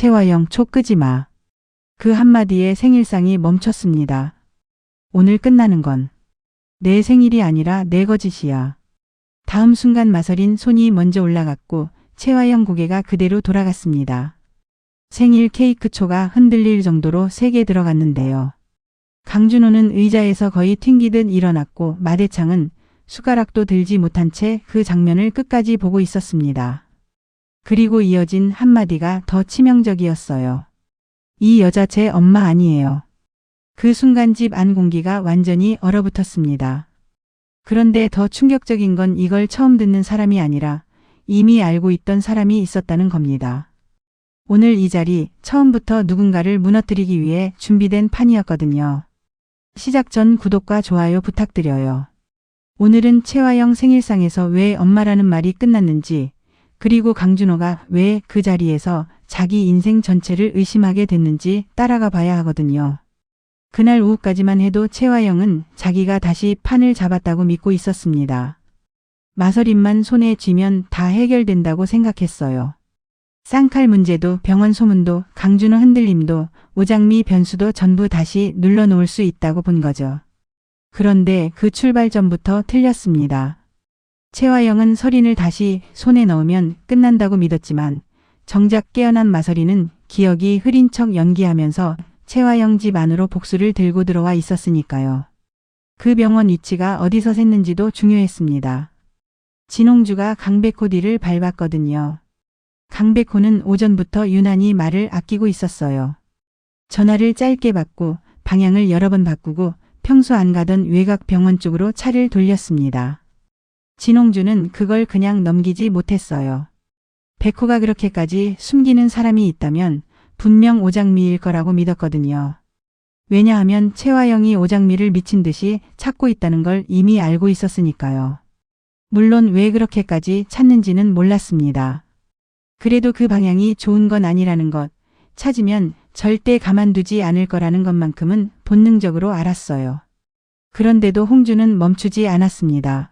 채화영, 초 끄지 마. 그 한마디에 생일상이 멈췄습니다. 오늘 끝나는 건 내 생일이 아니라 내 거짓이야. 다음 순간 마서린 손이 먼저 올라갔고 채화영 고개가 그대로 돌아갔습니다. 생일 케이크 초가 흔들릴 정도로 세게 들어갔는데요. 강준호는 의자에서 거의 튕기듯 일어났고 마대창은 숟가락도 들지 못한 채 그 장면을 끝까지 보고 있었습니다. 그리고 이어진 한마디가 더 치명적이었어요. 이 여자 제 엄마 아니에요. 그 순간 집 안 공기가 완전히 얼어붙었습니다. 그런데 더 충격적인 건 이걸 처음 듣는 사람이 아니라 이미 알고 있던 사람이 있었다는 겁니다. 오늘 이 자리 처음부터 누군가를 무너뜨리기 위해 준비된 판이었거든요. 시작 전 구독과 좋아요 부탁드려요. 오늘은 채화영 생일상에서 왜 엄마라는 말이 끝났는지, 그리고 강준호가 왜 그 자리에서 자기 인생 전체를 의심하게 됐는지 따라가 봐야 하거든요. 그날 오후까지만 해도 채화영은 자기가 다시 판을 잡았다고 믿고 있었습니다. 마서린만 손에 쥐면 다 해결된다고 생각했어요. 쌍칼 문제도 병원 소문도 강준호 흔들림도 오장미 변수도 전부 다시 눌러놓을 수 있다고 본 거죠. 그런데 그 출발점부터 틀렸습니다. 채화영은 서린을 다시 손에 넣으면 끝난다고 믿었지만 정작 깨어난 마서린은 기억이 흐린 척 연기하면서 채화영 집 안으로 복수를 들고 들어와 있었으니까요. 그 병원 위치가 어디서 샜는지도 중요했습니다. 진홍주가 강백호 뒤를 밟았거든요. 강백호는 오전부터 유난히 말을 아끼고 있었어요. 전화를 짧게 받고 방향을 여러 번 바꾸고 평소 안 가던 외곽 병원 쪽으로 차를 돌렸습니다. 진홍주는 그걸 그냥 넘기지 못했어요. 백호가 그렇게까지 숨기는 사람이 있다면 분명 오장미일 거라고 믿었거든요. 왜냐하면 채화영이 오장미를 미친 듯이 찾고 있다는 걸 이미 알고 있었으니까요. 물론 왜 그렇게까지 찾는지는 몰랐습니다. 그래도 그 방향이 좋은 건 아니라는 것, 찾으면 절대 가만두지 않을 거라는 것만큼은 본능적으로 알았어요. 그런데도 홍주는 멈추지 않았습니다.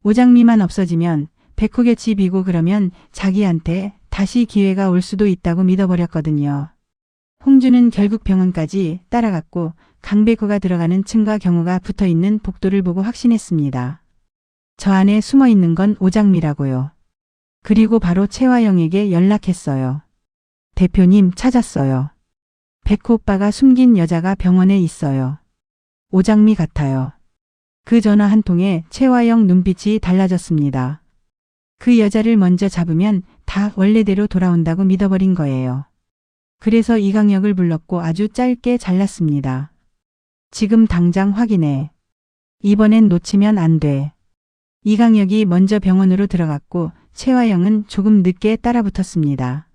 오장미만 없어지면 백호의 집이고 그러면 자기한테 다시 기회가 올 수도 있다고 믿어버렸거든요. 홍주는 결국 병원까지 따라갔고 강백호가 들어가는 층과 경호가 붙어있는 복도를 보고 확신했습니다. 저 안에 숨어있는 건 오장미라고요. 그리고 바로 채화영에게 연락했어요. 대표님 찾았어요. 백호 오빠가 숨긴 여자가 병원에 있어요. 오장미 같아요. 그 전화 한 통에 채화영 눈빛이 달라졌습니다. 그 여자를 먼저 잡으면 다 원래대로 돌아온다고 믿어버린 거예요. 그래서 이강혁을 불렀고 아주 짧게 잘랐습니다. 지금 당장 확인해. 이번엔 놓치면 안 돼. 이강혁이 먼저 병원으로 들어갔고 채화영은 조금 늦게 따라붙었습니다.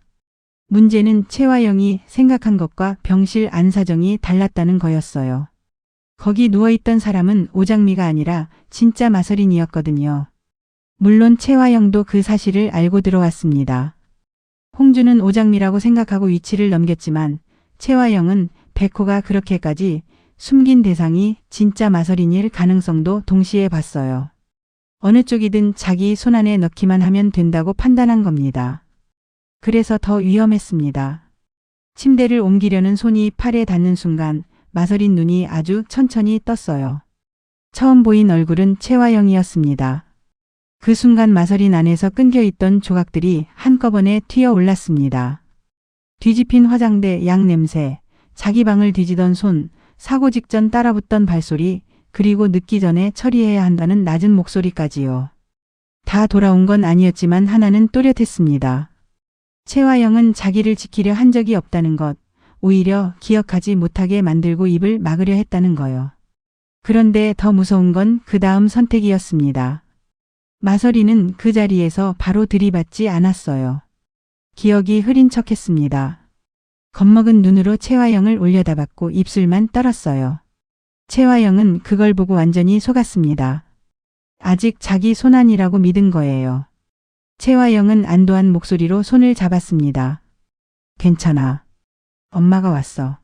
문제는 채화영이 생각한 것과 병실 안사정이 달랐다는 거였어요. 거기 누워있던 사람은 오장미가 아니라 진짜 마서린이었거든요. 물론 채화영도 그 사실을 알고 들어왔습니다. 홍주는 오장미라고 생각하고 위치를 넘겼지만 채화영은 백호가 그렇게까지 숨긴 대상이 진짜 마서린일 가능성도 동시에 봤어요. 어느 쪽이든 자기 손안에 넣기만 하면 된다고 판단한 겁니다. 그래서 더 위험했습니다. 침대를 옮기려는 손이 팔에 닿는 순간 마서린 눈이 아주 천천히 떴어요. 처음 보인 얼굴은 채화영이었습니다. 그 순간 마서린 안에서 끊겨있던 조각들이 한꺼번에 튀어 올랐습니다. 뒤집힌 화장대 양 냄새, 자기 방을 뒤지던 손, 사고 직전 따라붙던 발소리, 그리고 늦기 전에 처리해야 한다는 낮은 목소리까지요. 다 돌아온 건 아니었지만 하나는 또렷했습니다. 채화영은 자기를 지키려 한 적이 없다는 것, 오히려 기억하지 못하게 만들고 입을 막으려 했다는 거요. 그런데 더 무서운 건 그 다음 선택이었습니다. 마서린은 그 자리에서 바로 들이받지 않았어요. 기억이 흐린 척했습니다. 겁먹은 눈으로 채화영을 올려다봤고 입술만 떨었어요. 채화영은 그걸 보고 완전히 속았습니다. 아직 자기 손안이라고 믿은 거예요. 채화영은 안도한 목소리로 손을 잡았습니다. 괜찮아. 엄마가 왔어.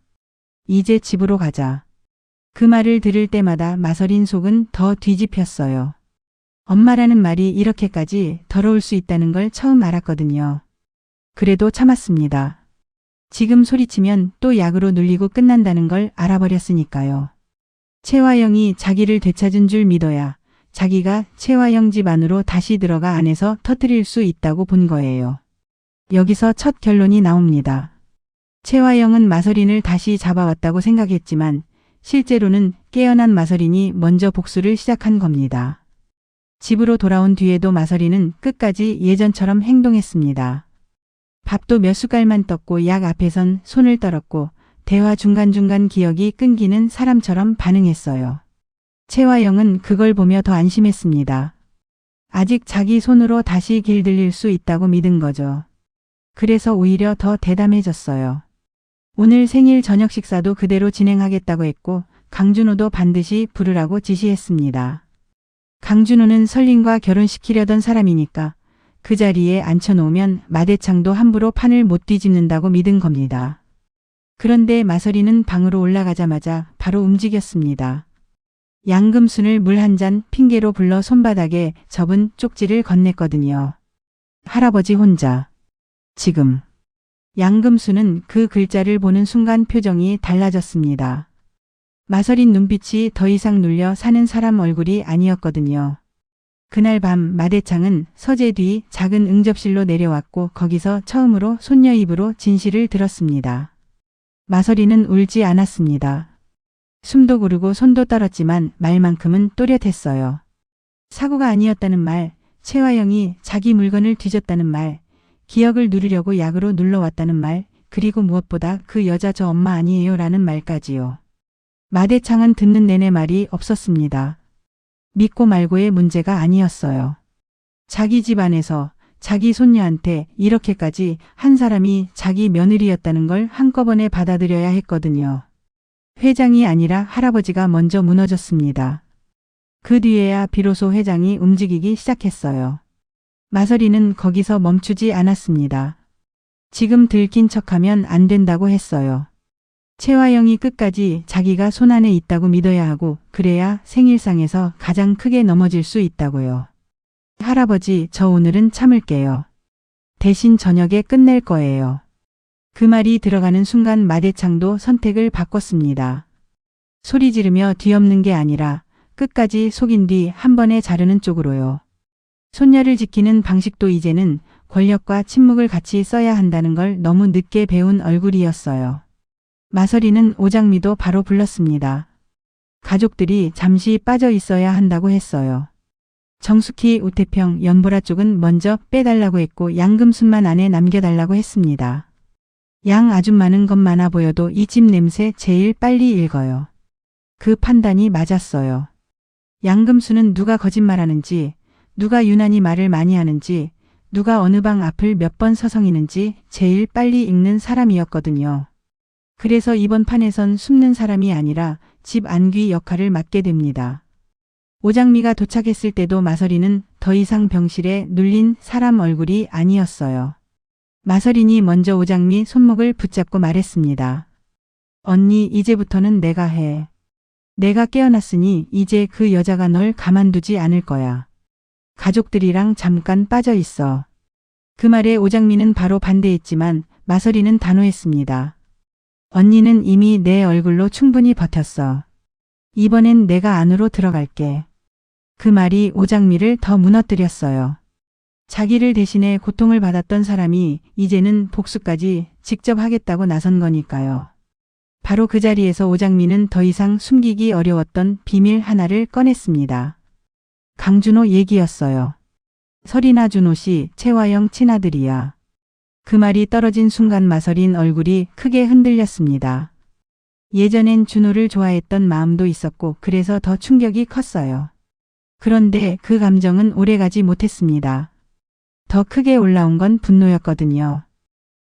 이제 집으로 가자. 그 말을 들을 때마다 마서린 속은 더 뒤집혔어요. 엄마라는 말이 이렇게까지 더러울 수 있다는 걸 처음 알았거든요. 그래도 참았습니다. 지금 소리치면 또 약으로 눌리고 끝난다는 걸 알아버렸으니까요. 채화영이 자기를 되찾은 줄 믿어야 자기가 채화영 집 안으로 다시 들어가 안에서 터뜨릴 수 있다고 본 거예요. 여기서 첫 결론이 나옵니다. 채화영은 마서린을 다시 잡아왔다고 생각했지만 실제로는 깨어난 마서린이 먼저 복수를 시작한 겁니다. 집으로 돌아온 뒤에도 마서린은 끝까지 예전처럼 행동했습니다. 밥도 몇 숟갈만 떴고 약 앞에선 손을 떨었고 대화 중간중간 기억이 끊기는 사람처럼 반응했어요. 채화영은 그걸 보며 더 안심했습니다. 아직 자기 손으로 다시 길들일 수 있다고 믿은 거죠. 그래서 오히려 더 대담해졌어요. 오늘 생일 저녁 식사도 그대로 진행하겠다고 했고 강준호도 반드시 부르라고 지시했습니다. 강준호는 설린과 결혼시키려던 사람이니까 그 자리에 앉혀놓으면 마대창도 함부로 판을 못 뒤집는다고 믿은 겁니다. 그런데 마서린은 방으로 올라가자마자 바로 움직였습니다. 양금순을 물 한 잔 핑계로 불러 손바닥에 접은 쪽지를 건넸거든요. 할아버지 혼자. 지금. 양금순은 그 글자를 보는 순간 표정이 달라졌습니다. 마서린 눈빛이 더 이상 눌려 사는 사람 얼굴이 아니었거든요. 그날 밤 마대창은 서재 뒤 작은 응접실로 내려왔고 거기서 처음으로 손녀 입으로 진실을 들었습니다. 마서린은 울지 않았습니다. 숨도 고르고 손도 떨었지만 말만큼은 또렷했어요. 사고가 아니었다는 말, 채화영이 자기 물건을 뒤졌다는 말, 기억을 누리려고 약으로 눌러왔다는 말, 그리고 무엇보다 그 여자 저 엄마 아니에요 라는 말까지요. 마대창은 듣는 내내 말이 없었습니다. 믿고 말고의 문제가 아니었어요. 자기 집안에서 자기 손녀한테 이렇게까지 한 사람이 자기 며느리였다는 걸 한꺼번에 받아들여야 했거든요. 회장이 아니라 할아버지가 먼저 무너졌습니다. 그 뒤에야 비로소 회장이 움직이기 시작했어요. 마서린은 거기서 멈추지 않았습니다. 지금 들킨 척하면 안 된다고 했어요. 채화영이 끝까지 자기가 손안에 있다고 믿어야 하고 그래야 생일상에서 가장 크게 넘어질 수 있다고요. 할아버지, 저 오늘은 참을게요. 대신 저녁에 끝낼 거예요. 그 말이 들어가는 순간 마대창도 선택을 바꿨습니다. 소리 지르며 뒤엎는 게 아니라 끝까지 속인 뒤 한 번에 자르는 쪽으로요. 손녀를 지키는 방식도 이제는 권력과 침묵을 같이 써야 한다는 걸 너무 늦게 배운 얼굴이었어요. 마서린은 오장미도 바로 불렀습니다. 가족들이 잠시 빠져 있어야 한다고 했어요. 정숙희, 우태평, 연보라 쪽은 먼저 빼달라고 했고 양금순만 안에 남겨달라고 했습니다. 양 아줌마는 겁 많아 보여도 이 집 냄새 제일 빨리 읽어요. 그 판단이 맞았어요. 양금순은 누가 거짓말하는지, 누가 유난히 말을 많이 하는지, 누가 어느 방 앞을 몇 번 서성이는지 제일 빨리 읽는 사람이었거든요. 그래서 이번 판에선 숨는 사람이 아니라 집 안귀 역할을 맡게 됩니다. 오장미가 도착했을 때도 마서린은 더 이상 병실에 눌린 사람 얼굴이 아니었어요. 마서린이 먼저 오장미 손목을 붙잡고 말했습니다. 언니, 이제부터는 내가 해. 내가 깨어났으니 이제 그 여자가 널 가만두지 않을 거야. 가족들이랑 잠깐 빠져 있어. 그 말에 오장미는 바로 반대했지만 마서린은 단호했습니다. 언니는 이미 내 얼굴로 충분히 버텼어. 이번엔 내가 안으로 들어갈게. 그 말이 오장미를 더 무너뜨렸어요. 자기를 대신해 고통을 받았던 사람이 이제는 복수까지 직접 하겠다고 나선 거니까요. 바로 그 자리에서 오장미는 더 이상 숨기기 어려웠던 비밀 하나를 꺼냈습니다. 강준호 얘기였어요. 설이나 준호 씨, 채화영 친아들이야. 그 말이 떨어진 순간 마서린 얼굴이 크게 흔들렸습니다. 예전엔 준호를 좋아했던 마음도 있었고 그래서 더 충격이 컸어요. 그런데 그 감정은 오래가지 못했습니다. 더 크게 올라온 건 분노였거든요.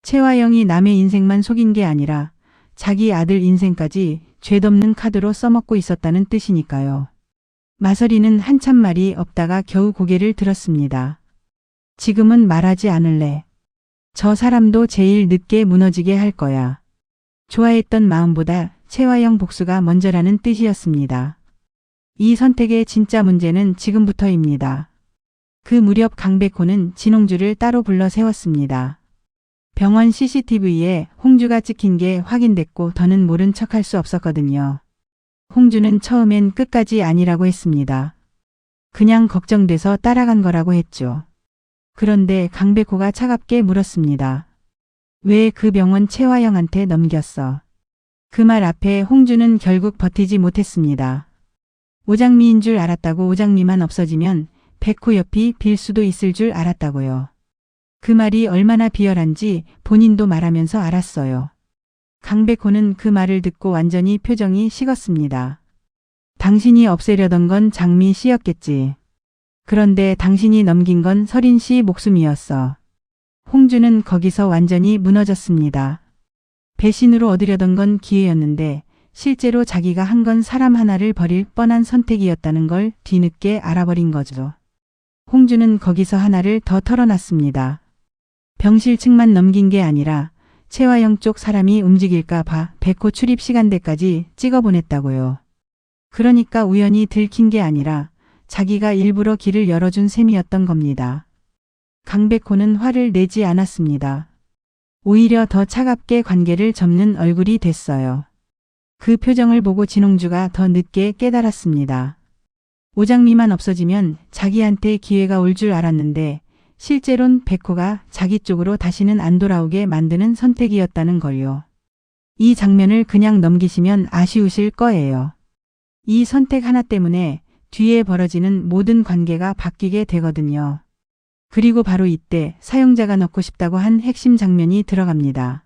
채화영이 남의 인생만 속인 게 아니라 자기 아들 인생까지 죄덮는 카드로 써먹고 있었다는 뜻이니까요. 마서린은 한참 말이 없다가 겨우 고개를 들었습니다. 지금은 말하지 않을래. 저 사람도 제일 늦게 무너지게 할 거야. 좋아했던 마음보다 채화영 복수가 먼저라는 뜻이었습니다. 이 선택의 진짜 문제는 지금부터입니다. 그 무렵 강백호는 진홍주를 따로 불러 세웠습니다. 병원 CCTV에 홍주가 찍힌 게 확인됐고 더는 모른 척할 수 없었거든요. 홍주는 처음엔 끝까지 아니라고 했습니다. 그냥 걱정돼서 따라간 거라고 했죠. 그런데 강백호가 차갑게 물었습니다. 왜 그 병원 최화영한테 넘겼어? 그 말 앞에 홍주는 결국 버티지 못했습니다. 오장미인 줄 알았다고 오장미만 없어지면 백호 옆이 빌 수도 있을 줄 알았다고요. 그 말이 얼마나 비열한지 본인도 말하면서 알았어요. 강백호는 그 말을 듣고 완전히 표정이 식었습니다. 당신이 없애려던 건 장미 씨였겠지. 그런데 당신이 넘긴 건 서린 씨 목숨이었어. 홍주는 거기서 완전히 무너졌습니다. 배신으로 얻으려던 건 기회였는데 실제로 자기가 한 건 사람 하나를 버릴 뻔한 선택이었다는 걸 뒤늦게 알아버린 거죠. 홍주는 거기서 하나를 더 털어놨습니다. 병실 측만 넘긴 게 아니라 최화영 쪽 사람이 움직일까 봐 백호 출입 시간대까지 찍어보냈다고요. 그러니까 우연히 들킨 게 아니라 자기가 일부러 길을 열어준 셈이었던 겁니다. 강백호는 화를 내지 않았습니다. 오히려 더 차갑게 관계를 접는 얼굴이 됐어요. 그 표정을 보고 진홍주가 더 늦게 깨달았습니다. 오장미만 없어지면 자기한테 기회가 올 줄 알았는데 실제론 백호가 자기 쪽으로 다시는 안 돌아오게 만드는 선택이었다는 걸요. 이 장면을 그냥 넘기시면 아쉬우실 거예요. 이 선택 하나 때문에 뒤에 벌어지는 모든 관계가 바뀌게 되거든요. 그리고 바로 이때 사용자가 넣고 싶다고 한 핵심 장면이 들어갑니다.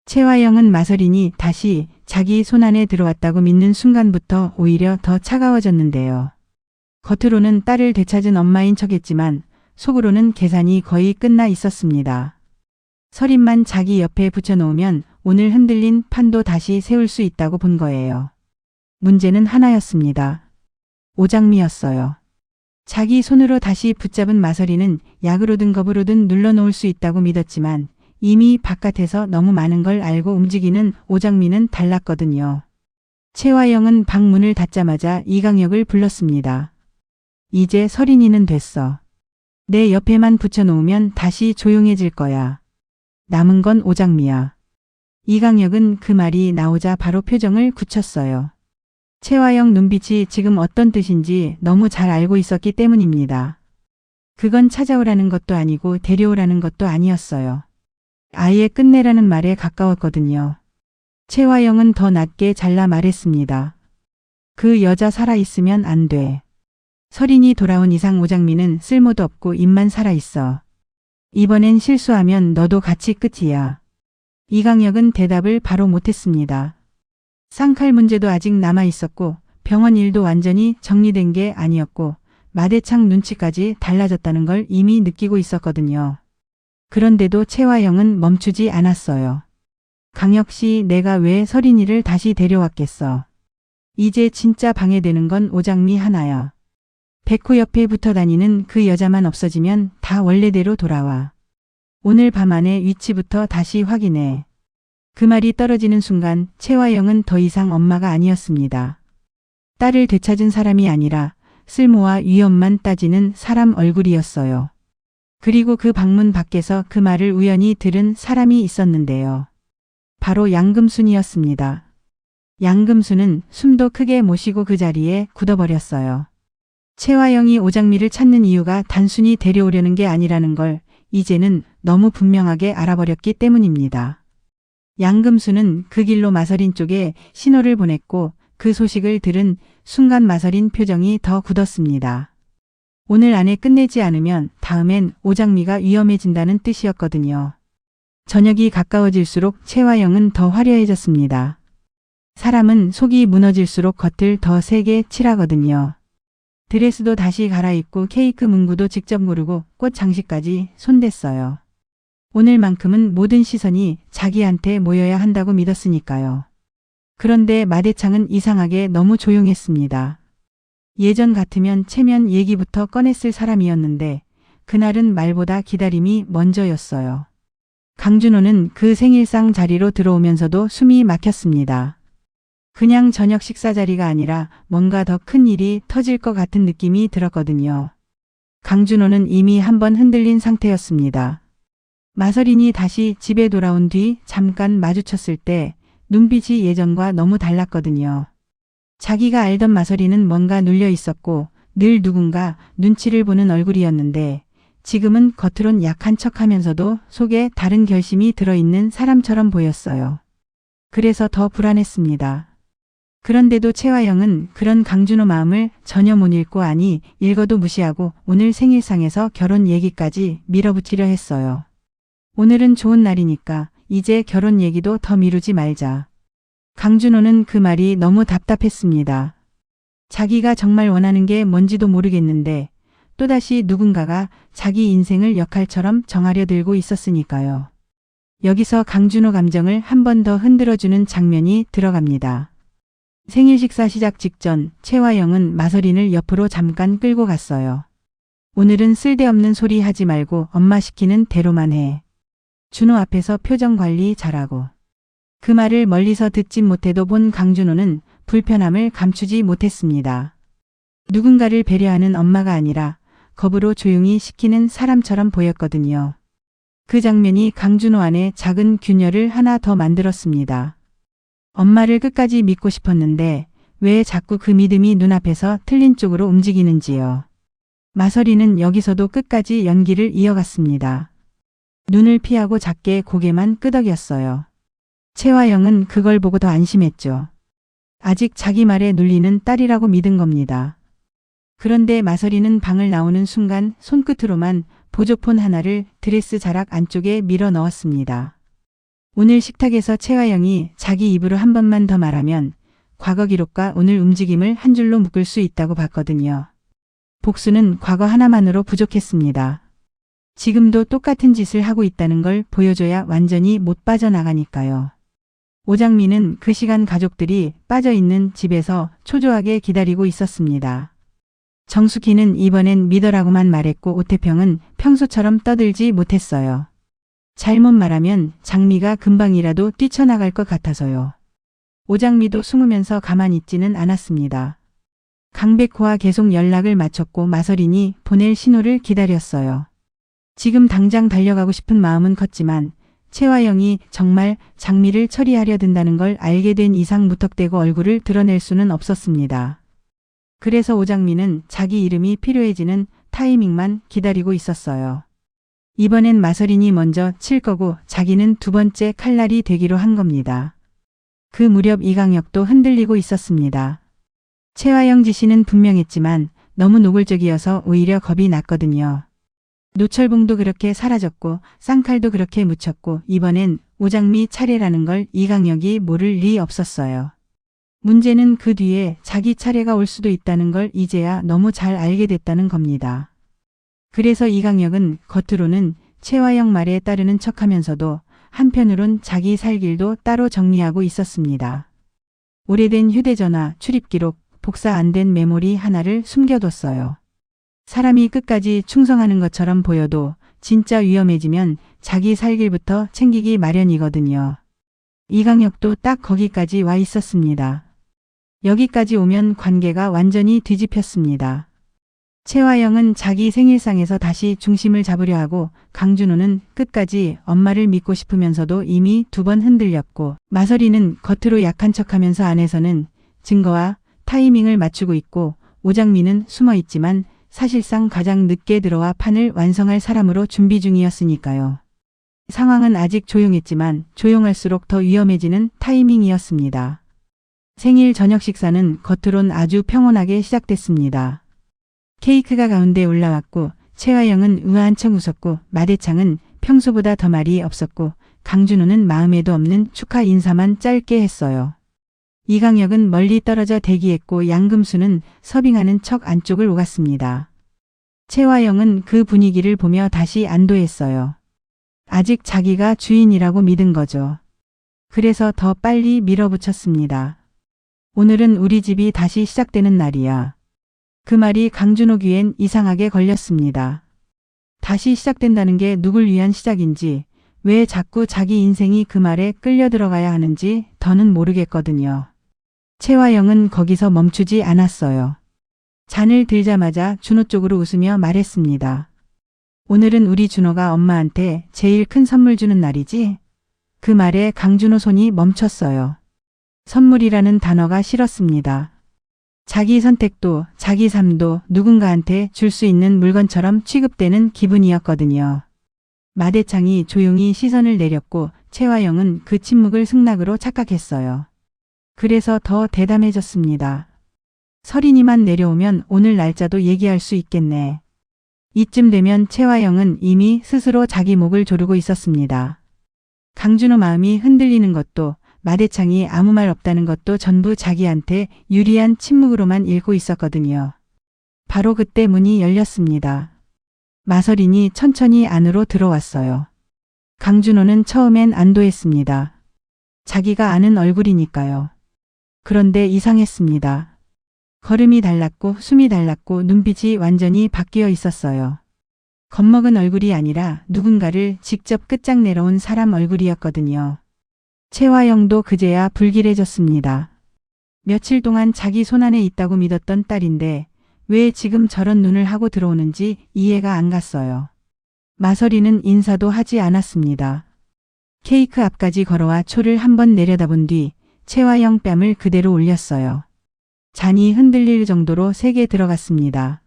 최화영은 마서린이 다시 자기 손안에 들어왔다고 믿는 순간부터 오히려 더 차가워졌는데요. 겉으로는 딸을 되찾은 엄마인 척했지만 속으로는 계산이 거의 끝나 있었습니다. 서린만 자기 옆에 붙여놓으면 오늘 흔들린 판도 다시 세울 수 있다고 본 거예요. 문제는 하나였습니다. 오장미였어요. 자기 손으로 다시 붙잡은 마서린은 약으로든 겁으로든 눌러놓을 수 있다고 믿었지만 이미 바깥에서 너무 많은 걸 알고 움직이는 오장미는 달랐거든요. 최화영은 방 문을 닫자마자 이강혁을 불렀습니다. 이제 서린이는 됐어. 내 옆에만 붙여놓으면 다시 조용해질 거야. 남은 건 오장미야. 이강혁은 그 말이 나오자 바로 표정을 굳혔어요. 최화영 눈빛이 지금 어떤 뜻인지 너무 잘 알고 있었기 때문입니다. 그건 찾아오라는 것도 아니고 데려오라는 것도 아니었어요. 아예 끝내라는 말에 가까웠거든요. 최화영은 더 낮게 잘라 말했습니다. 그 여자 살아있으면 안 돼. 서린이 돌아온 이상 오장미는 쓸모도 없고 입만 살아있어. 이번엔 실수하면 너도 같이 끝이야. 이강혁은 대답을 바로 못했습니다. 쌍칼 문제도 아직 남아있었고 병원 일도 완전히 정리된 게 아니었고 마대창 눈치까지 달라졌다는 걸 이미 느끼고 있었거든요. 그런데도 최화영은 멈추지 않았어요. 강혁 씨, 내가 왜 서린이를 다시 데려왔겠어. 이제 진짜 방해되는 건 오장미 하나야. 백호 옆에 붙어 다니는 그 여자만 없어지면 다 원래대로 돌아와. 오늘 밤 안에 위치부터 다시 확인해. 그 말이 떨어지는 순간 최화영은 더 이상 엄마가 아니었습니다. 딸을 되찾은 사람이 아니라 쓸모와 위험만 따지는 사람 얼굴이었어요. 그리고 그 방문 밖에서 그 말을 우연히 들은 사람이 있었는데요. 바로 양금순이었습니다. 양금순은 숨도 크게 못 쉬고 그 자리에 굳어버렸어요. 최화영이 오장미를 찾는 이유가 단순히 데려오려는 게 아니라는 걸 이제는 너무 분명하게 알아버렸기 때문입니다. 양금순은 그 길로 마서린 쪽에 신호를 보냈고 그 소식을 들은 순간 마서린 표정이 더 굳었습니다. 오늘 안에 끝내지 않으면 다음엔 오장미가 위험해진다는 뜻이었거든요. 저녁이 가까워질수록 최화영은 더 화려해졌습니다. 사람은 속이 무너질수록 겉을 더 세게 칠하거든요. 드레스도 다시 갈아입고 케이크 문구도 직접 고르고 꽃 장식까지 손댔어요. 오늘만큼은 모든 시선이 자기한테 모여야 한다고 믿었으니까요. 그런데 마대창은 이상하게 너무 조용했습니다. 예전 같으면 체면 얘기부터 꺼냈을 사람이었는데 그날은 말보다 기다림이 먼저였어요. 강준호는 그 생일상 자리로 들어오면서도 숨이 막혔습니다. 그냥 저녁 식사 자리가 아니라 뭔가 더 큰 일이 터질 것 같은 느낌이 들었거든요. 강준호는 이미 한번 흔들린 상태였습니다. 마서린이 다시 집에 돌아온 뒤 잠깐 마주쳤을 때 눈빛이 예전과 너무 달랐거든요. 자기가 알던 마서린은 뭔가 눌려 있었고 늘 누군가 눈치를 보는 얼굴이었는데 지금은 겉으론 약한 척하면서도 속에 다른 결심이 들어있는 사람처럼 보였어요. 그래서 더 불안했습니다. 그런데도 채화영은 그런 강준호 마음을 전혀 못 읽고 아니 읽어도 무시하고 오늘 생일상에서 결혼 얘기까지 밀어붙이려 했어요. 오늘은 좋은 날이니까 이제 결혼 얘기도 더 미루지 말자. 강준호는 그 말이 너무 답답했습니다. 자기가 정말 원하는 게 뭔지도 모르겠는데 또다시 누군가가 자기 인생을 역할처럼 정하려 들고 있었으니까요. 여기서 강준호 감정을 한 번 더 흔들어주는 장면이 들어갑니다. 생일 식사 시작 직전 채화영은 마서린을 옆으로 잠깐 끌고 갔어요. 오늘은 쓸데없는 소리 하지 말고 엄마 시키는 대로만 해. 준호 앞에서 표정 관리 잘하고. 그 말을 멀리서 듣진 못해도 본 강준호는 불편함을 감추지 못했습니다. 누군가를 배려하는 엄마가 아니라 겁으로 조용히 시키는 사람처럼 보였거든요. 그 장면이 강준호 안에 작은 균열을 하나 더 만들었습니다. 엄마를 끝까지 믿고 싶었는데 왜 자꾸 그 믿음이 눈앞에서 틀린 쪽으로 움직이는지요. 마서린은 여기서도 끝까지 연기를 이어갔습니다. 눈을 피하고 작게 고개만 끄덕였어요. 채화영은 그걸 보고 더 안심했죠. 아직 자기 말에 눌리는 딸이라고 믿은 겁니다. 그런데 마서린은 방을 나오는 순간 손끝으로만 보조폰 하나를 드레스 자락 안쪽에 밀어 넣었습니다. 오늘 식탁에서 채화영이 자기 입으로 한 번만 더 말하면 과거 기록과 오늘 움직임을 한 줄로 묶을 수 있다고 봤거든요. 복수는 과거 하나만으로 부족했습니다. 지금도 똑같은 짓을 하고 있다는 걸 보여줘야 완전히 못 빠져나가니까요. 오장미는 그 시간 가족들이 빠져있는 집에서 초조하게 기다리고 있었습니다. 정숙희는 이번엔 믿어라고만 말했고 오태평은 평소처럼 떠들지 못했어요. 잘못 말하면 장미가 금방이라도 뛰쳐나갈 것 같아서요. 오장미도 숨으면서 가만히 있지는 않았습니다. 강백호와 계속 연락을 마쳤고 마서린이 보낼 신호를 기다렸어요. 지금 당장 달려가고 싶은 마음은 컸지만 채화영이 정말 장미를 처리하려 든다는 걸 알게 된 이상 무턱대고 얼굴을 드러낼 수는 없었습니다. 그래서 오장미는 자기 이름이 필요해지는 타이밍만 기다리고 있었어요. 이번엔 마서린이 먼저 칠 거고 자기는 두 번째 칼날이 되기로 한 겁니다. 그 무렵 이강혁도 흔들리고 있었습니다. 채화영 지시는 분명했지만 너무 노골적이어서 오히려 겁이 났거든요. 노철봉도 그렇게 사라졌고 쌍칼도 그렇게 묻혔고 이번엔 오장미 차례라는 걸 이강혁이 모를 리 없었어요. 문제는 그 뒤에 자기 차례가 올 수도 있다는 걸 이제야 너무 잘 알게 됐다는 겁니다. 그래서 이강혁은 겉으로는 채화영 말에 따르는 척하면서도 한편으론 자기 살 길도 따로 정리하고 있었습니다. 오래된 휴대전화, 출입기록, 복사 안 된 메모리 하나를 숨겨뒀어요. 사람이 끝까지 충성하는 것처럼 보여도 진짜 위험해지면 자기 살 길부터 챙기기 마련이거든요. 이강혁도 딱 거기까지 와 있었습니다. 여기까지 오면 관계가 완전히 뒤집혔습니다. 채화영은 자기 생일상에서 다시 중심을 잡으려 하고 강준호는 끝까지 엄마를 믿고 싶으면서도 이미 두 번 흔들렸고 마서리는 겉으로 약한 척하면서 안에서는 증거와 타이밍을 맞추고 있고 오장미는 숨어 있지만 사실상 가장 늦게 들어와 판을 완성할 사람으로 준비 중이었으니까요. 상황은 아직 조용했지만 조용할수록 더 위험해지는 타이밍이었습니다. 생일 저녁 식사는 겉으론 아주 평온하게 시작됐습니다. 케이크가 가운데 올라왔고 채화영은 우아한 척 웃었고 마대창은 평소보다 더 말이 없었고 강준호는 마음에도 없는 축하 인사만 짧게 했어요. 이강혁은 멀리 떨어져 대기했고 양금수는 서빙하는 척 안쪽을 오갔습니다. 채화영은 그 분위기를 보며 다시 안도했어요. 아직 자기가 주인이라고 믿은 거죠. 그래서 더 빨리 밀어붙였습니다. 오늘은 우리 집이 다시 시작되는 날이야. 그 말이 강준호 귀엔 이상하게 걸렸습니다. 다시 시작된다는 게 누굴 위한 시작인지 왜 자꾸 자기 인생이 그 말에 끌려 들어가야 하는지 더는 모르겠거든요. 채화영은 거기서 멈추지 않았어요. 잔을 들자마자 준호 쪽으로 웃으며 말했습니다. 오늘은 우리 준호가 엄마한테 제일 큰 선물 주는 날이지? 그 말에 강준호 손이 멈췄어요. 선물이라는 단어가 싫었습니다. 자기 선택도 자기 삶도 누군가한테 줄 수 있는 물건처럼 취급되는 기분이었거든요. 마대창이 조용히 시선을 내렸고 채화영은 그 침묵을 승낙으로 착각했어요. 그래서 더 대담해졌습니다. 설인이만 내려오면 오늘 날짜도 얘기할 수 있겠네. 이쯤 되면 채화영은 이미 스스로 자기 목을 조르고 있었습니다. 강준호 마음이 흔들리는 것도 마대창이 아무 말 없다는 것도 전부 자기한테 유리한 침묵으로만 읽고 있었거든요. 바로 그때 문이 열렸습니다. 마설인이 천천히 안으로 들어왔어요. 강준호는 처음엔 안도했습니다. 자기가 아는 얼굴이니까요. 그런데 이상했습니다. 걸음이 달랐고 숨이 달랐고 눈빛이 완전히 바뀌어 있었어요. 겁먹은 얼굴이 아니라 누군가를 직접 끝장내러 온 사람 얼굴이었거든요. 채화영도 그제야 불길해졌습니다. 며칠 동안 자기 손안에 있다고 믿었던 딸인데 왜 지금 저런 눈을 하고 들어오는지 이해가 안 갔어요. 마설이는 인사도 하지 않았습니다. 케이크 앞까지 걸어와 초를 한번 내려다본 뒤 채화영 뺨을 그대로 올렸어요. 잔이 흔들릴 정도로 세게 들어갔습니다.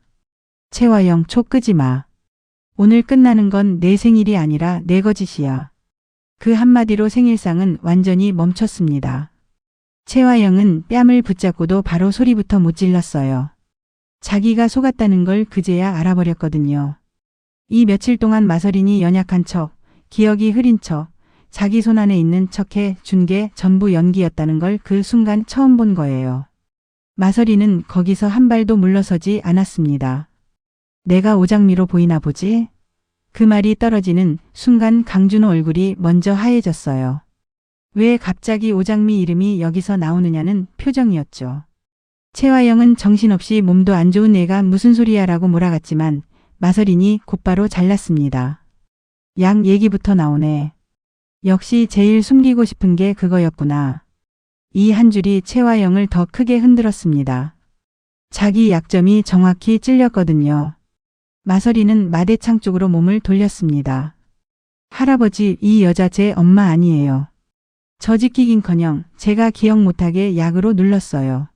채화영, 초 끄지 마. 오늘 끝나는 건 내 생일이 아니라 내 거짓이야. 그 한마디로 생일상은 완전히 멈췄습니다. 채화영은 뺨을 붙잡고도 바로 소리부터 못 질렀어요. 자기가 속았다는 걸 그제야 알아버렸거든요. 이 며칠 동안 마설인이 연약한 척, 기억이 흐린 척, 자기 손안에 있는 척해 준 게 전부 연기였다는 걸 그 순간 처음 본 거예요. 마설이는 거기서 한 발도 물러서지 않았습니다. 내가 오장미로 보이나 보지? 그 말이 떨어지는 순간 강준호 얼굴이 먼저 하얘졌어요. 왜 갑자기 오장미 이름이 여기서 나오느냐는 표정이었죠. 채화영은 정신없이 몸도 안 좋은 애가 무슨 소리야 라고 몰아갔지만 마설인이 곧바로 잘랐습니다. 양 얘기부터 나오네. 역시 제일 숨기고 싶은 게 그거였구나. 이 한 줄이 채화영을 더 크게 흔들었습니다. 자기 약점이 정확히 찔렸거든요. 마설이는 마대창 쪽으로 몸을 돌렸습니다. 할아버지, 이 여자 제 엄마 아니에요. 저 지키긴커녕 제가 기억 못하게 약으로 눌렀어요.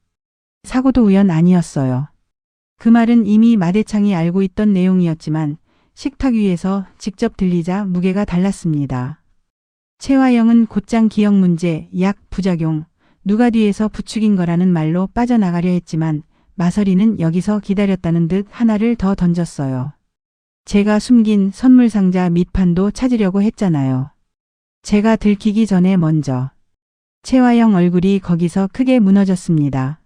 사고도 우연 아니었어요. 그 말은 이미 마대창이 알고 있던 내용이었지만 식탁 위에서 직접 들리자 무게가 달랐습니다. 채화영은 곧장 기억 문제, 약 부작용, 누가 뒤에서 부추긴 거라는 말로 빠져나가려 했지만 마설이는 여기서 기다렸다는 듯 하나를 더 던졌어요. 제가 숨긴 선물 상자 밑판도 찾으려고 했잖아요. 제가 들키기 전에 먼저. 채화영 얼굴이 거기서 크게 무너졌습니다.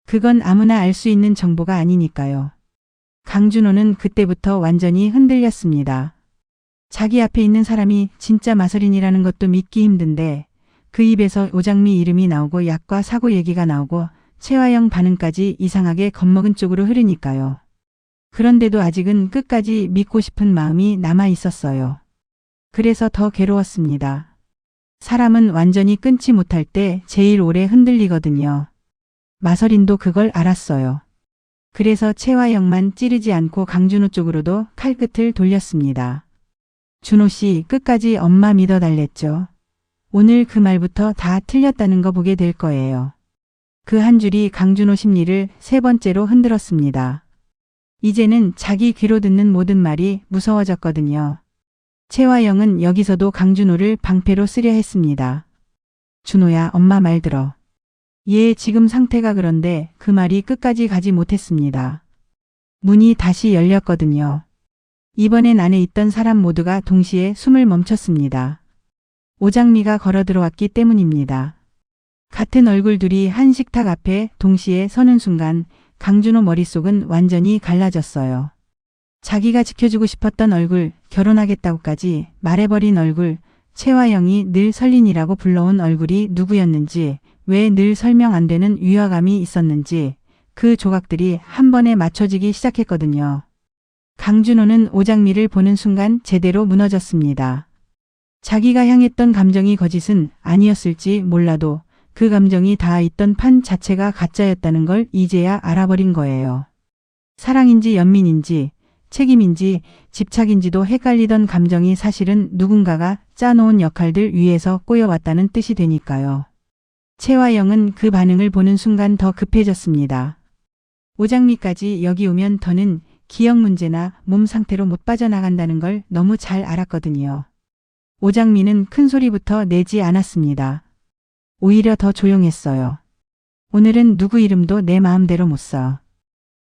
그건 아무나 알 수 있는 정보가 아니니까요. 강준호는 그때부터 완전히 흔들렸습니다. 자기 앞에 있는 사람이 진짜 마설인이라는 것도 믿기 힘든데 그 입에서 오장미 이름이 나오고 약과 사고 얘기가 나오고 채화영 반응까지 이상하게 겁먹은 쪽으로 흐르니까요. 그런데도 아직은 끝까지 믿고 싶은 마음이 남아 있었어요. 그래서 더 괴로웠습니다. 사람은 완전히 끊지 못할 때 제일 오래 흔들리거든요. 마설인도 그걸 알았어요. 그래서 채화영만 찌르지 않고 강준호 쪽으로도 칼끝을 돌렸습니다. 준호 씨 끝까지 엄마 믿어달랬죠. 오늘 그 말부터 다 틀렸다는 거 보게 될 거예요. 그 한 줄이 강준호 심리를 세 번째로 흔들었습니다. 이제는 자기 귀로 듣는 모든 말이 무서워졌거든요. 채화영은 여기서도 강준호를 방패로 쓰려 했습니다. 준호야, 엄마 말 들어. 얘 지금 상태가 그런데 그 말이 끝까지 가지 못했습니다. 문이 다시 열렸거든요. 이번엔 안에 있던 사람 모두가 동시에 숨을 멈췄습니다. 오장미가 걸어 들어왔기 때문입니다. 같은 얼굴들이 한 식탁 앞에 동시에 서는 순간 강준호 머릿속은 완전히 갈라졌어요. 자기가 지켜주고 싶었던 얼굴, 결혼하겠다고까지 말해버린 얼굴, 채화영이 늘 설린이라고 불러온 얼굴이 누구였는지, 왜 늘 설명 안 되는 위화감이 있었는지 그 조각들이 한 번에 맞춰지기 시작했거든요. 강준호는 오장미를 보는 순간 제대로 무너졌습니다. 자기가 향했던 감정이 거짓은 아니었을지 몰라도 그 감정이 닿아있던 판 자체가 가짜였다는 걸 이제야 알아버린 거예요. 사랑인지 연민인지 책임인지 집착인지도 헷갈리던 감정이 사실은 누군가가 짜놓은 역할들 위에서 꼬여왔다는 뜻이 되니까요. 채화영은 그 반응을 보는 순간 더 급해졌습니다. 오장미까지 여기 오면 더는 기억 문제나 몸 상태로 못 빠져나간다는 걸 너무 잘 알았거든요. 오장미는 큰 소리부터 내지 않았습니다. 오히려 더 조용했어요. 오늘은 누구 이름도 내 마음대로 못 써.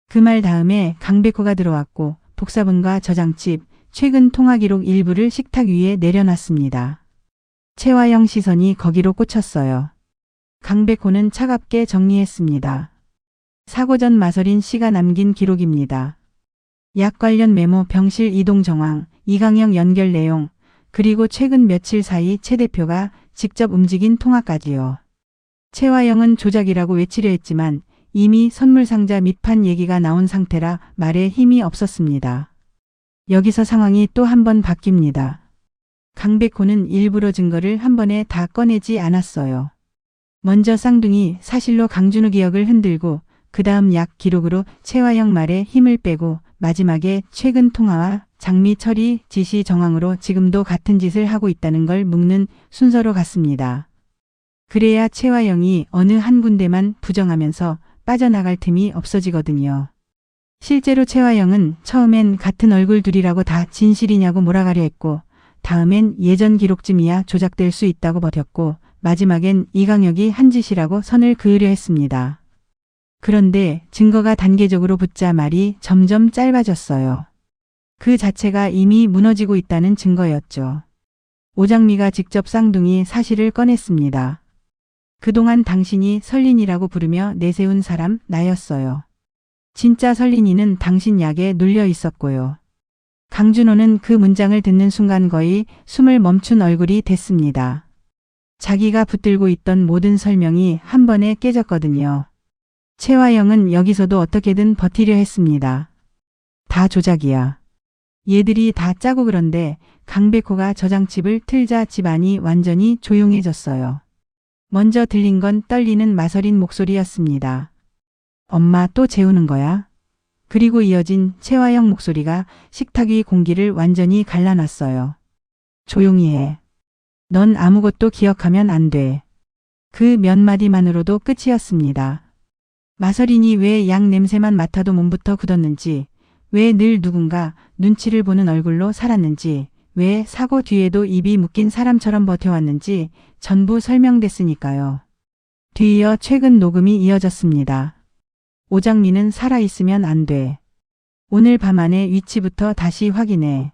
그 말 다음에 강백호가 들어왔고 복사본과 저장칩, 최근 통화기록 일부를 식탁 위에 내려놨습니다. 채화영 시선이 거기로 꽂혔어요. 강백호는 차갑게 정리했습니다. 사고 전 마서린 씨가 남긴 기록입니다. 약 관련 메모, 병실 이동 정황, 이강혁 연결 내용, 그리고 최근 며칠 사이 채 대표가 직접 움직인 통화까지요. 채화영은 조작이라고 외치려 했지만 이미 선물 상자 밑판 얘기가 나온 상태라 말에 힘이 없었습니다. 여기서 상황이 또 한 번 바뀝니다. 강백호는 일부러 증거를 한 번에 다 꺼내지 않았어요. 먼저 쌍둥이 사실로 강준우 기억을 흔들고 그 다음 약 기록으로 채화영 말에 힘을 빼고 마지막에 최근 통화와 장미 처리 지시 정황으로 지금도 같은 짓을 하고 있다는 걸 묶는 순서로 갔습니다. 그래야 채화영이 어느 한 군데만 부정하면서 빠져나갈 틈이 없어지거든요. 실제로 채화영은 처음엔 같은 얼굴들이라고 다 진실이냐고 몰아가려 했고 다음엔 예전 기록쯤이야 조작될 수 있다고 버텼고 마지막엔 이강혁이 한 짓이라고 선을 그으려 했습니다. 그런데 증거가 단계적으로 붙자 말이 점점 짧아졌어요. 그 자체가 이미 무너지고 있다는 증거였죠. 오장미가 직접 쌍둥이 사실을 꺼냈습니다. 그동안 당신이 설린이라고 부르며 내세운 사람 나였어요. 진짜 설린이는 당신 약에 눌려 있었고요. 강준호는 그 문장을 듣는 순간 거의 숨을 멈춘 얼굴이 됐습니다. 자기가 붙들고 있던 모든 설명이 한 번에 깨졌거든요. 채화영은 여기서도 어떻게든 버티려 했습니다. 다 조작이야. 얘들이 다 짜고. 그런데 강백호가 저장칩을 틀자 집안이 완전히 조용해졌어요. 먼저 들린 건 떨리는 마서린 목소리였습니다. 엄마 또 재우는 거야? 그리고 이어진 채화영 목소리가 식탁 위 공기를 완전히 갈라놨어요. 조용히 해. 넌 아무것도 기억하면 안 돼. 그 몇 마디만으로도 끝이었습니다. 마서린이 왜 약 냄새만 맡아도 몸부터 굳었는지, 왜 늘 누군가 눈치를 보는 얼굴로 살았는지, 왜 사고 뒤에도 입이 묶인 사람처럼 버텨왔는지 전부 설명됐으니까요. 뒤이어 최근 녹음이 이어졌습니다. 오장미는 살아있으면 안 돼. 오늘 밤 안에 위치부터 다시 확인해.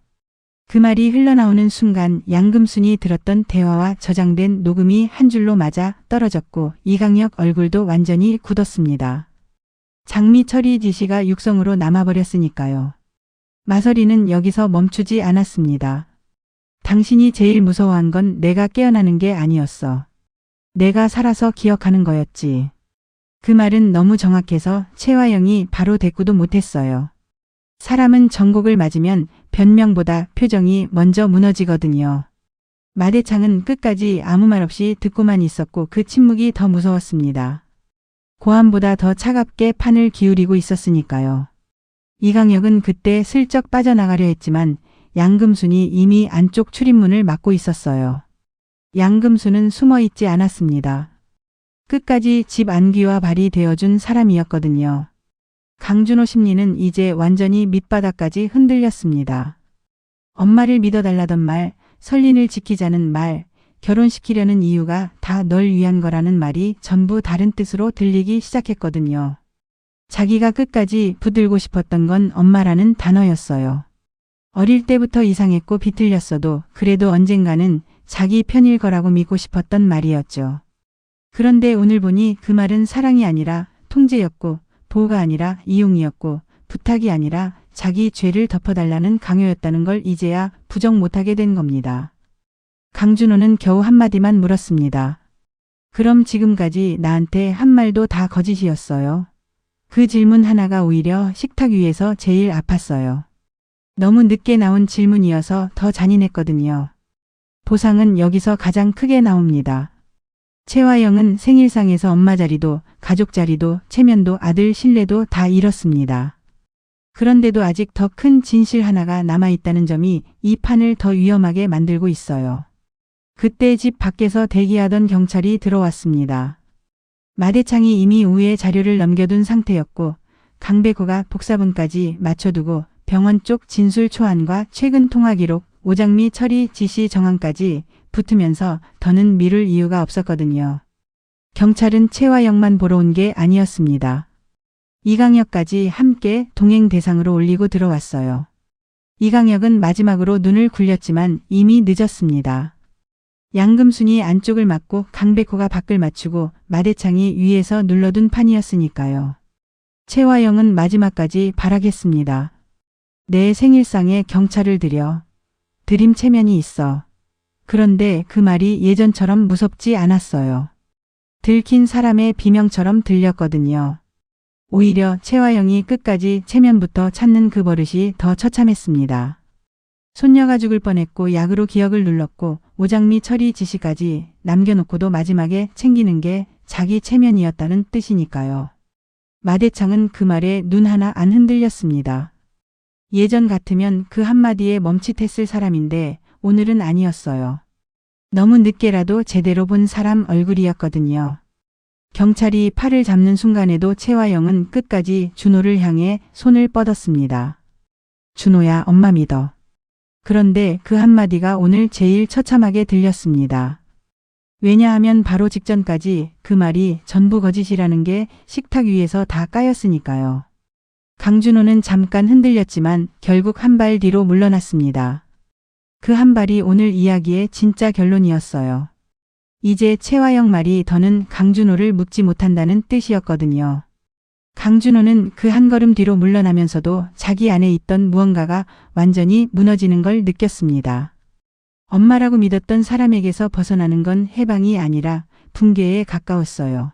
그 말이 흘러나오는 순간 양금순이 들었던 대화와 저장된 녹음이 한 줄로 맞아 떨어졌고 이강혁 얼굴도 완전히 굳었습니다. 장미 처리 지시가 육성으로 남아버렸으니까요. 마서리는 여기서 멈추지 않았습니다. 당신이 제일 무서워한 건 내가 깨어나는 게 아니었어. 내가 살아서 기억하는 거였지. 그 말은 너무 정확해서 채화영이 바로 대꾸도 못했어요. 사람은 전곡을 맞으면 변명보다 표정이 먼저 무너지거든요. 마대창은 끝까지 아무 말 없이 듣고만 있었고 그 침묵이 더 무서웠습니다. 고함보다 더 차갑게 판을 기울이고 있었으니까요. 이강혁은 그때 슬쩍 빠져나가려 했지만 양금순이 이미 안쪽 출입문을 막고 있었어요. 양금순은 숨어있지 않았습니다. 끝까지 집 안귀와 발이 되어준 사람이었거든요. 강준호 심리는 이제 완전히 밑바닥까지 흔들렸습니다. 엄마를 믿어달라던 말, 설린을 지키자는 말, 결혼시키려는 이유가 다 널 위한 거라는 말이 전부 다른 뜻으로 들리기 시작했거든요. 자기가 끝까지 붙들고 싶었던 건 엄마라는 단어였어요. 어릴 때부터 이상했고 비틀렸어도 그래도 언젠가는 자기 편일 거라고 믿고 싶었던 말이었죠. 그런데 오늘 보니 그 말은 사랑이 아니라 통제였고 보호가 아니라 이용이었고 부탁이 아니라 자기 죄를 덮어달라는 강요였다는 걸 이제야 부정 못하게 된 겁니다. 강준호는 겨우 한마디만 물었습니다. 그럼 지금까지 나한테 한 말도 다 거짓이었어요? 그 질문 하나가 오히려 식탁 위에서 제일 아팠어요. 너무 늦게 나온 질문이어서 더 잔인했거든요. 보상은 여기서 가장 크게 나옵니다. 채화영은 생일상에서 엄마 자리도 가족 자리도 체면도 아들 신뢰도 다 잃었습니다. 그런데도 아직 더 큰 진실 하나가 남아있다는 점이 이 판을 더 위험하게 만들고 있어요. 그때 집 밖에서 대기하던 경찰이 들어왔습니다. 마대창이 이미 우에 자료를 넘겨둔 상태였고 강백호가 복사본까지 맞춰두고 병원 쪽 진술 초안과 최근 통화 기록, 오장미 처리 지시 정황까지 붙으면서 더는 미룰 이유가 없었거든요. 경찰은 최화영만 보러 온 게 아니었습니다. 이강혁까지 함께 동행 대상으로 올리고 들어왔어요. 이강혁은 마지막으로 눈을 굴렸지만 이미 늦었습니다. 양금순이 안쪽을 막고 강백호가 밖을 맞추고 마대창이 위에서 눌러둔 판이었으니까요. 최화영은 마지막까지 발악했습니다. 내 생일상에 경찰을 들여. 들임 체면이 있어. 그런데 그 말이 예전처럼 무섭지 않았어요. 들킨 사람의 비명처럼 들렸거든요. 오히려 최화영이 끝까지 체면부터 찾는 그 버릇이 더 처참했습니다. 손녀가 죽을 뻔했고 약으로 기억을 눌렀고 오장미 처리 지시까지 남겨놓고도 마지막에 챙기는 게 자기 체면이었다는 뜻이니까요. 마대창은 그 말에 눈 하나 안 흔들렸습니다. 예전 같으면 그 한마디에 멈칫했을 사람인데 오늘은 아니었어요. 너무 늦게라도 제대로 본 사람 얼굴이었거든요. 경찰이 팔을 잡는 순간에도 최화영은 끝까지 준호를 향해 손을 뻗었습니다. 준호야, 엄마 믿어. 그런데 그 한마디가 오늘 제일 처참하게 들렸습니다. 왜냐하면 바로 직전까지 그 말이 전부 거짓이라는 게 식탁 위에서 다 까였으니까요. 강준호는 잠깐 흔들렸지만 결국 한 발 뒤로 물러났습니다. 그 한 발이 오늘 이야기의 진짜 결론이었어요. 이제 최화영 말이 더는 강준호를 묶지 못한다는 뜻이었거든요. 강준호는 그 한 걸음 뒤로 물러나면서도 자기 안에 있던 무언가가 완전히 무너지는 걸 느꼈습니다. 엄마라고 믿었던 사람에게서 벗어나는 건 해방이 아니라 붕괴에 가까웠어요.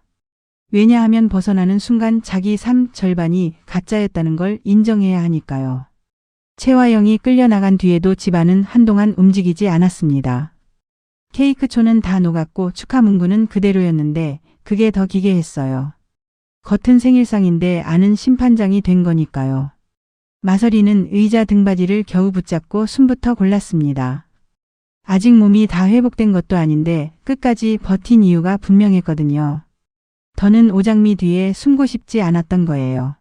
왜냐하면 벗어나는 순간 자기 삶 절반이 가짜였다는 걸 인정해야 하니까요. 최화영이 끌려나간 뒤에도 집안은 한동안 움직이지 않았습니다. 케이크초는 다 녹았고 축하 문구는 그대로였는데 그게 더 기괴했어요. 겉은 생일상인데 안은 심판장이 된 거니까요. 마서리는 의자 등받이를 겨우 붙잡고 숨부터 골랐습니다. 아직 몸이 다 회복된 것도 아닌데 끝까지 버틴 이유가 분명했거든요. 더는 오장미 뒤에 숨고 싶지 않았던 거예요.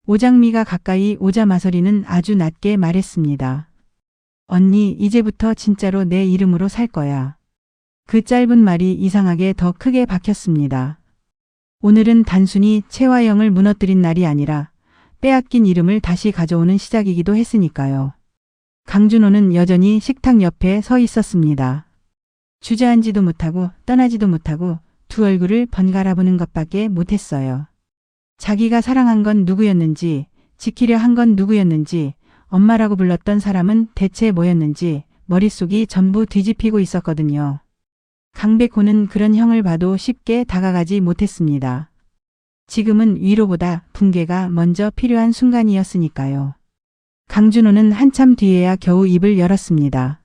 오장미가 가까이 오자 마서리는 아주 낮게 말했습니다. 언니, 이제부터 진짜로 내 이름으로 살 거야. 그 짧은 말이 이상하게 더 크게 박혔습니다. 오늘은 단순히 최화영을 무너뜨린 날이 아니라 빼앗긴 이름을 다시 가져오는 시작이기도 했으니까요. 강준호는 여전히 식탁 옆에 서 있었습니다. 주저앉지도 못하고 떠나지도 못하고 두 얼굴을 번갈아 보는 것밖에 못했어요. 자기가 사랑한 건 누구였는지, 지키려 한 건 누구였는지, 엄마라고 불렀던 사람은 대체 뭐였는지 머릿속이 전부 뒤집히고 있었거든요. 강백호는 그런 형을 봐도 쉽게 다가가지 못했습니다. 지금은 위로보다 붕괴가 먼저 필요한 순간이었으니까요. 강준호는 한참 뒤에야 겨우 입을 열었습니다.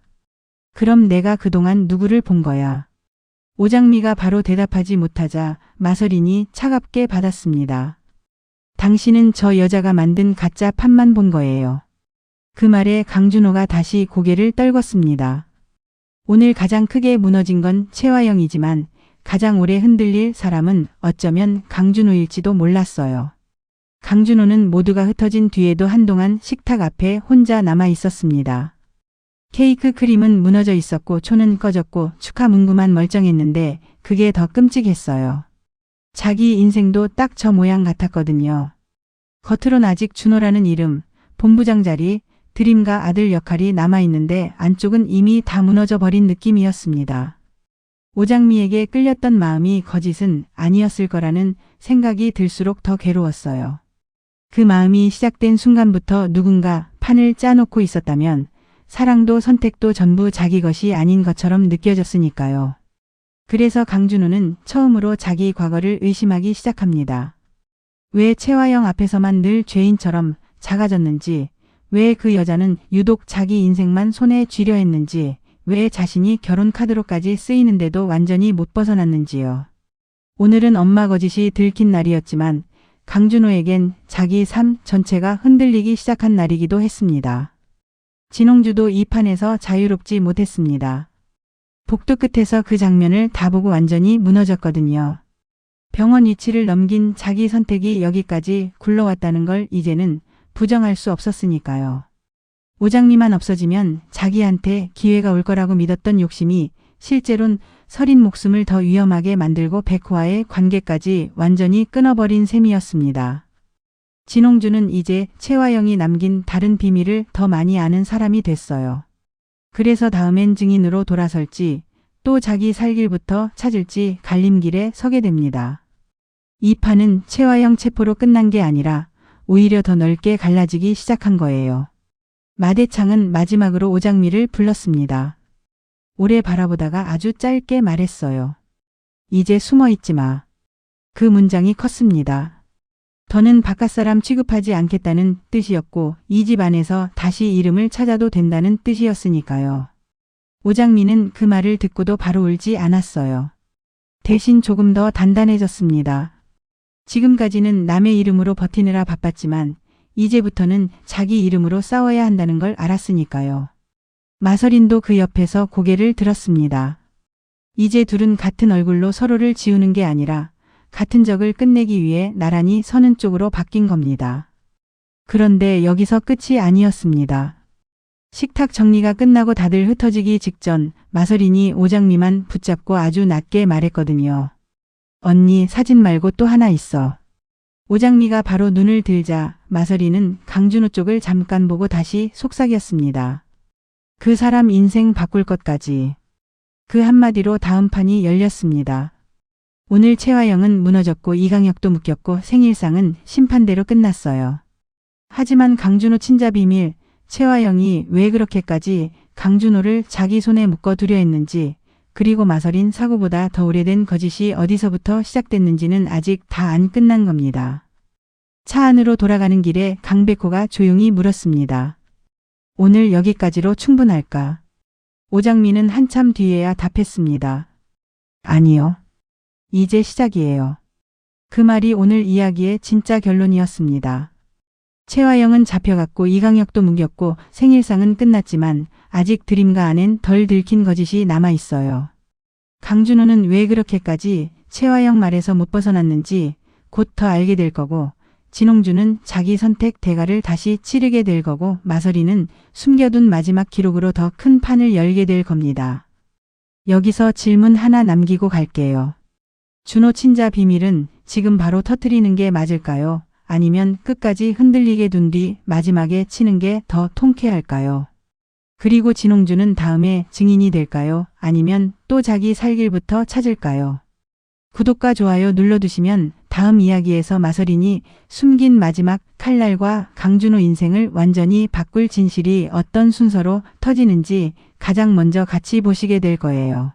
그럼 내가 그동안 누구를 본 거야? 오장미가 바로 대답하지 못하자 마서린이 차갑게 받았습니다. 당신은 저 여자가 만든 가짜 판만 본 거예요. 그 말에 강준호가 다시 고개를 떨궜습니다. 오늘 가장 크게 무너진 건 최화영이지만 가장 오래 흔들릴 사람은 어쩌면 강준호일지도 몰랐어요. 강준호는 모두가 흩어진 뒤에도 한동안 식탁 앞에 혼자 남아 있었습니다. 케이크 크림은 무너져 있었고 초는 꺼졌고 축하 문구만 멀쩡했는데 그게 더 끔찍했어요. 자기 인생도 딱 저 모양 같았거든요. 겉으론 아직 준호라는 이름, 본부장 자리, 드림과 아들 역할이 남아있는데 안쪽은 이미 다 무너져 버린 느낌이었습니다. 오장미에게 끌렸던 마음이 거짓은 아니었을 거라는 생각이 들수록 더 괴로웠어요. 그 마음이 시작된 순간부터 누군가 판을 짜놓고 있었다면 사랑도 선택도 전부 자기 것이 아닌 것처럼 느껴졌으니까요. 그래서 강준호는 처음으로 자기 과거를 의심하기 시작합니다. 왜 최화영 앞에서만 늘 죄인처럼 작아졌는지, 왜 그 여자는 유독 자기 인생만 손에 쥐려 했는지, 왜 자신이 결혼 카드로까지 쓰이는데도 완전히 못 벗어났는지요. 오늘은 엄마 거짓이 들킨 날이었지만 강준호에겐 자기 삶 전체가 흔들리기 시작한 날이기도 했습니다. 진홍주도 이 판에서 자유롭지 못했습니다. 복도 끝에서 그 장면을 다 보고 완전히 무너졌거든요. 병원 위치를 넘긴 자기 선택이 여기까지 굴러왔다는 걸 이제는 부정할 수 없었으니까요. 오장미만 없어지면 자기한테 기회가 올 거라고 믿었던 욕심이 실제론 서린 목숨을 더 위험하게 만들고 백호와의 관계까지 완전히 끊어버린 셈이었습니다. 진홍주는 이제 최화영이 남긴 다른 비밀을 더 많이 아는 사람이 됐어요. 그래서 다음엔 증인으로 돌아설지 또 자기 살 길부터 찾을지 갈림길에 서게 됩니다. 이 판은 최화영 체포로 끝난 게 아니라 오히려 더 넓게 갈라지기 시작한 거예요. 마대창은 마지막으로 오장미를 불렀습니다. 오래 바라보다가 아주 짧게 말했어요. 이제 숨어 있지 마. 그 문장이 컸습니다. 더는 바깥사람 취급하지 않겠다는 뜻이었고 이 집 안에서 다시 이름을 찾아도 된다는 뜻이었으니까요. 오장미는 그 말을 듣고도 바로 울지 않았어요. 대신 조금 더 단단해졌습니다. 지금까지는 남의 이름으로 버티느라 바빴지만 이제부터는 자기 이름으로 싸워야 한다는 걸 알았으니까요. 마서린도 그 옆에서 고개를 들었습니다. 이제 둘은 같은 얼굴로 서로를 지우는 게 아니라 같은 적을 끝내기 위해 나란히 서는 쪽으로 바뀐 겁니다. 그런데 여기서 끝이 아니었습니다. 식탁 정리가 끝나고 다들 흩어지기 직전 마서린이 오장미만 붙잡고 아주 낮게 말했거든요. 언니, 사진 말고 또 하나 있어. 오장미가 바로 눈을 들자 마서린은 강준호 쪽을 잠깐 보고 다시 속삭였습니다. 그 사람 인생 바꿀 것까지. 그 한마디로 다음 판이 열렸습니다. 오늘 최화영은 무너졌고 이강혁도 묶였고 생일상은 심판대로 끝났어요. 하지만 강준호 친자 비밀, 최화영이 왜 그렇게까지 강준호를 자기 손에 묶어두려 했는지, 그리고 마서린 사고보다 더 오래된 거짓이 어디서부터 시작됐는지는 아직 다 안 끝난 겁니다. 차 안으로 돌아가는 길에 강백호가 조용히 물었습니다. 오늘 여기까지로 충분할까? 오장미는 한참 뒤에야 답했습니다. 아니요. 이제 시작이에요. 그 말이 오늘 이야기의 진짜 결론이었습니다. 최화영은 잡혀갔고 이강혁도 뭉겼고 생일상은 끝났지만 아직 드림가 안엔 덜 들킨 거짓이 남아있어요. 강준호는 왜 그렇게까지 최화영 말에서 못 벗어났는지 곧 더 알게 될 거고, 진홍주는 자기 선택 대가를 다시 치르게 될 거고, 마서리는 숨겨둔 마지막 기록으로 더 큰 판을 열게 될 겁니다. 여기서 질문 하나 남기고 갈게요. 준호 친자 비밀은 지금 바로 터뜨리는 게 맞을까요? 아니면 끝까지 흔들리게 둔 뒤 마지막에 치는 게 더 통쾌할까요? 그리고 진홍주는 다음에 증인이 될까요? 아니면 또 자기 살 길부터 찾을까요? 구독과 좋아요 눌러두시면 다음 이야기에서 마서린이 숨긴 마지막 칼날과 강준호 인생을 완전히 바꿀 진실이 어떤 순서로 터지는지 가장 먼저 같이 보시게 될 거예요.